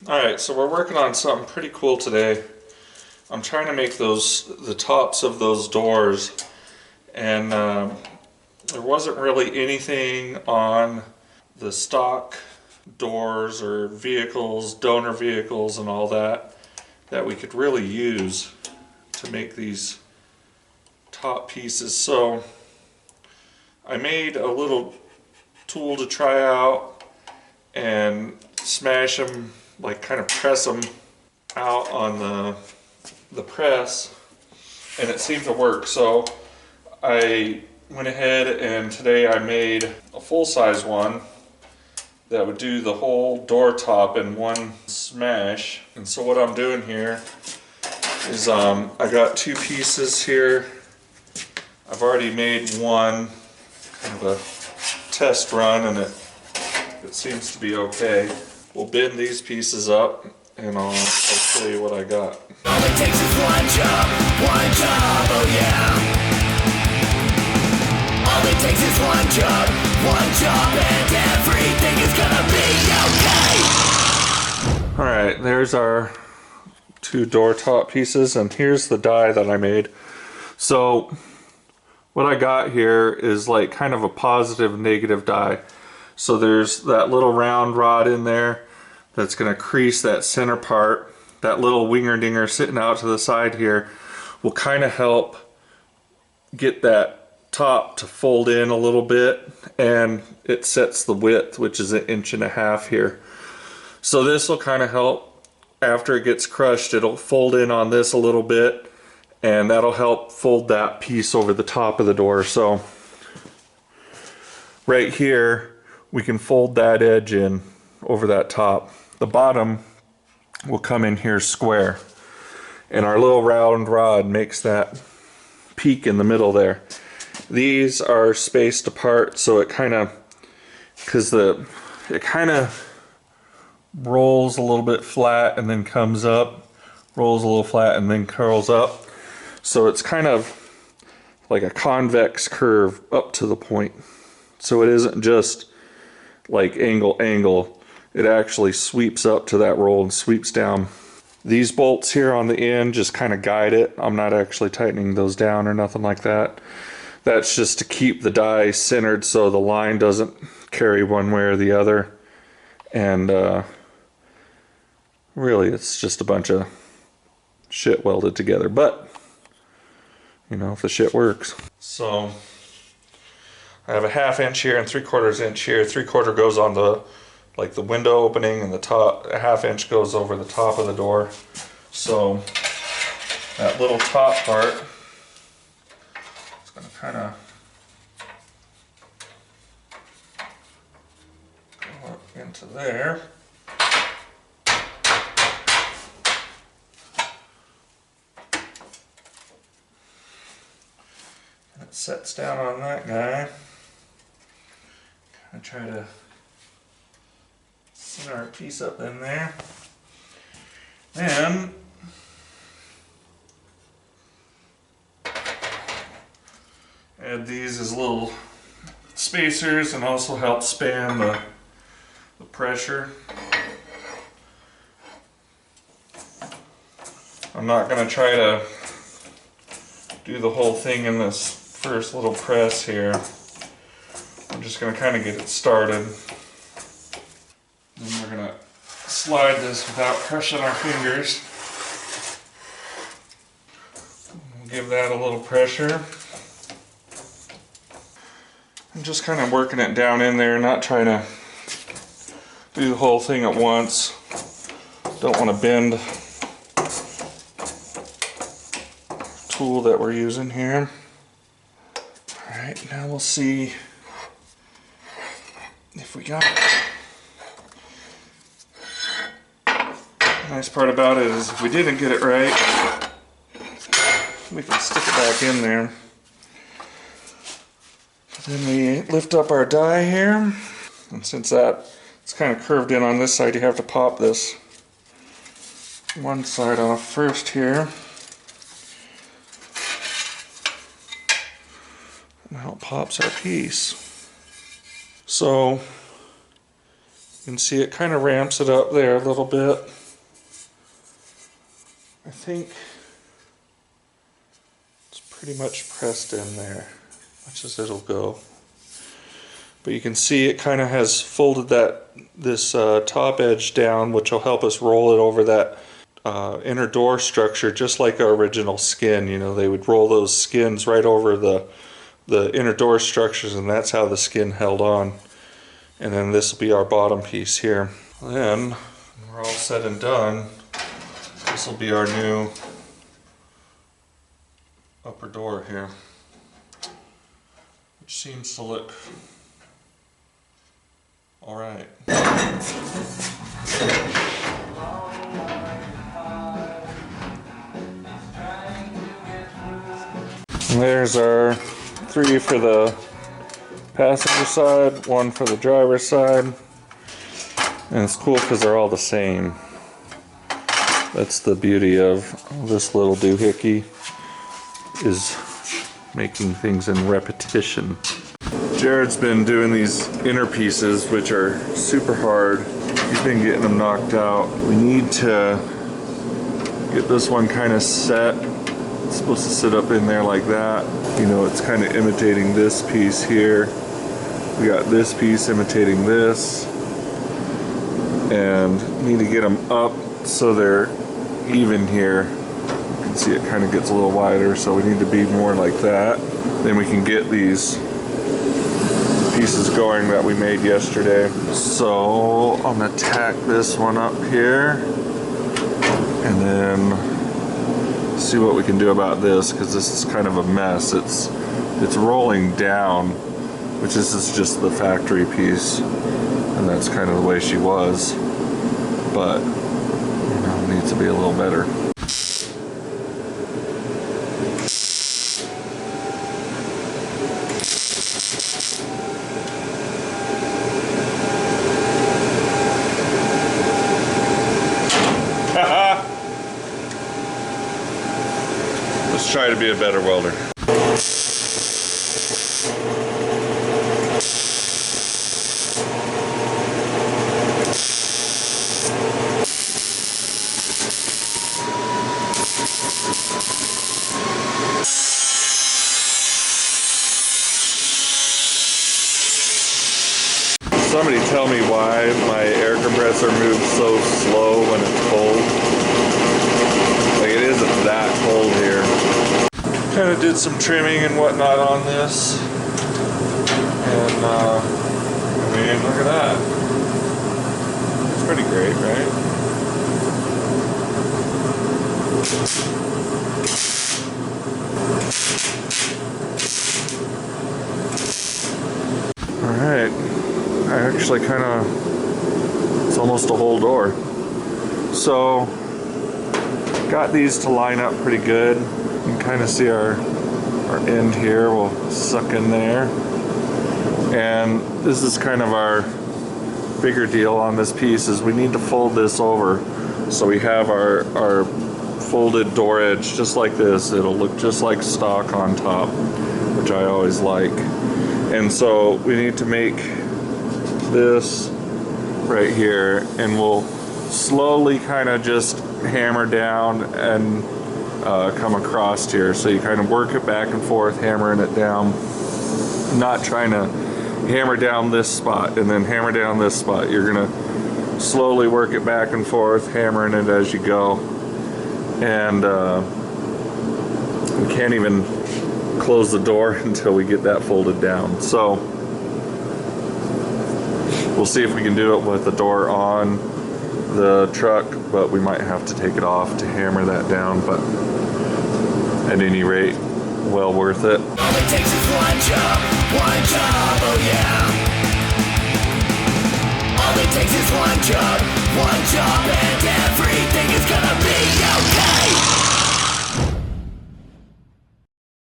Alright, so we're working on something pretty cool today. I'm trying to make the tops of those doors, and there wasn't really anything on the stock doors or vehicles, donor vehicles and all that we could really use to make these top pieces. So I made a little tool to try out and smash them, like kind of press them out on the press, and it seemed to work. So I went ahead and today I made a full-size one that would do the whole door top in one smash. And so what I'm doing here is I got two pieces here. I've already made one, kind of a test run, and it seems to be okay. We'll bend these pieces up and I'll show you what I got. All it takes is one job, oh yeah. All it takes is one job, and everything is gonna be okay. Alright, there's our two door top pieces, and here's the die that I made. So what I got here is like kind of a positive negative die. So there's that little round rod in there that's going to crease that center part. That little winger dinger sitting out to the side here will kind of help get that top to fold in a little bit, and it sets the width, which is 1.5 inches here. So this will kind of help. After it gets crushed, it'll fold in on this a little bit, and that'll help fold that piece over the top of the door. So right here we can fold that edge in over that top. The bottom will come in here square, and our little round rod makes that peak in the middle there. These are spaced apart, so it kind of, it kind of rolls a little bit flat and then comes up, rolls a little flat and then curls up. So it's kind of like a convex curve up to the point. So it isn't just like angle. It actually sweeps up to that roll and sweeps down. These bolts here on the end just kind of guide it. I'm not actually tightening those down or nothing like that. That's just to keep the die centered so the line doesn't carry one way or the other. And really it's just a bunch of shit welded together, but you know, if the shit works. So I have a 1/2 inch here and 3/4 inch here. 3/4 goes on the window opening, and the top, a 1/2 inch goes over the top of the door. So that little top part is going to kind of go up into there. And it sets down on that guy. I try to center our piece up in there. Then add these as little spacers and also help span the pressure. I'm not going to try to do the whole thing in this first little press here. I'm just going to kind of get it started. Then we're going to slide this without crushing our fingers. We'll give that a little pressure. I'm just kind of working it down in there, not trying to do the whole thing at once. Don't want to bend the tool that we're using here. Alright, now we'll see if we got it. The nice part about it is if we didn't get it right, we can stick it back in there. Then we lift up our die here, and since it's kind of curved in on this side, you have to pop this one side off first here. Now it pops our piece. So You can see it kind of ramps it up there a little bit. I think it's pretty much pressed in there, much as it'll go. But you can see it kind of has folded this top edge down, which will help us roll it over that inner door structure, just like our original skin. You know, they would roll those skins right over the inner door structures, and that's how the skin held on. And then this will be our bottom piece here. Then, when we're all said and done, this will be our new upper door here, which seems to look all right. And there's our 3 for the passenger side, 1 for the driver's side. And it's cool because they're all the same. That's the beauty of this little doohickey, is making things in repetition. Jared's been doing these inner pieces, which are super hard. He's been getting them knocked out. We need to get this one kind of set. It's supposed to sit up in there like that. You know, it's kind of imitating this piece here. We got this piece imitating this. And need to get them up so they're even here. You can see it kind of gets a little wider, so we need to be more like that. Then we can get these pieces going that we made yesterday. So I'm gonna tack this one up here and then see what we can do about this, because this is kind of a mess. It's rolling down, which is just the factory piece, and that's kind of the way she was, but you know, it needs to be a little better. Let's try to be a better welder. Somebody tell me why my air compressor moves so slow when it's cold. Like, it isn't that cold here. Kind of did some trimming and whatnot on this. And, I mean, look at that. It's pretty great, right? Alright. I actually kind of, it's almost a whole door. So, got these to line up pretty good. You can kind of see our end here will suck in there. And this is kind of our bigger deal on this piece, is we need to fold this over. So we have our folded door edge just like this. It'll look just like stock on top, which I always like. And so we need to make this right here, and we'll slowly kind of just hammer down and come across here. So you kind of work it back and forth, hammering it down, not trying to hammer down this spot and then hammer down this spot. You're gonna slowly work it back and forth, hammering it as you go. And we can't even close the door until we get that folded down. So we'll see if we can do it with the door on the truck, but we might have to take it off to hammer that down. But at any rate, well worth it. All it takes is one job, oh yeah. All it takes is one job, and everything is gonna be okay.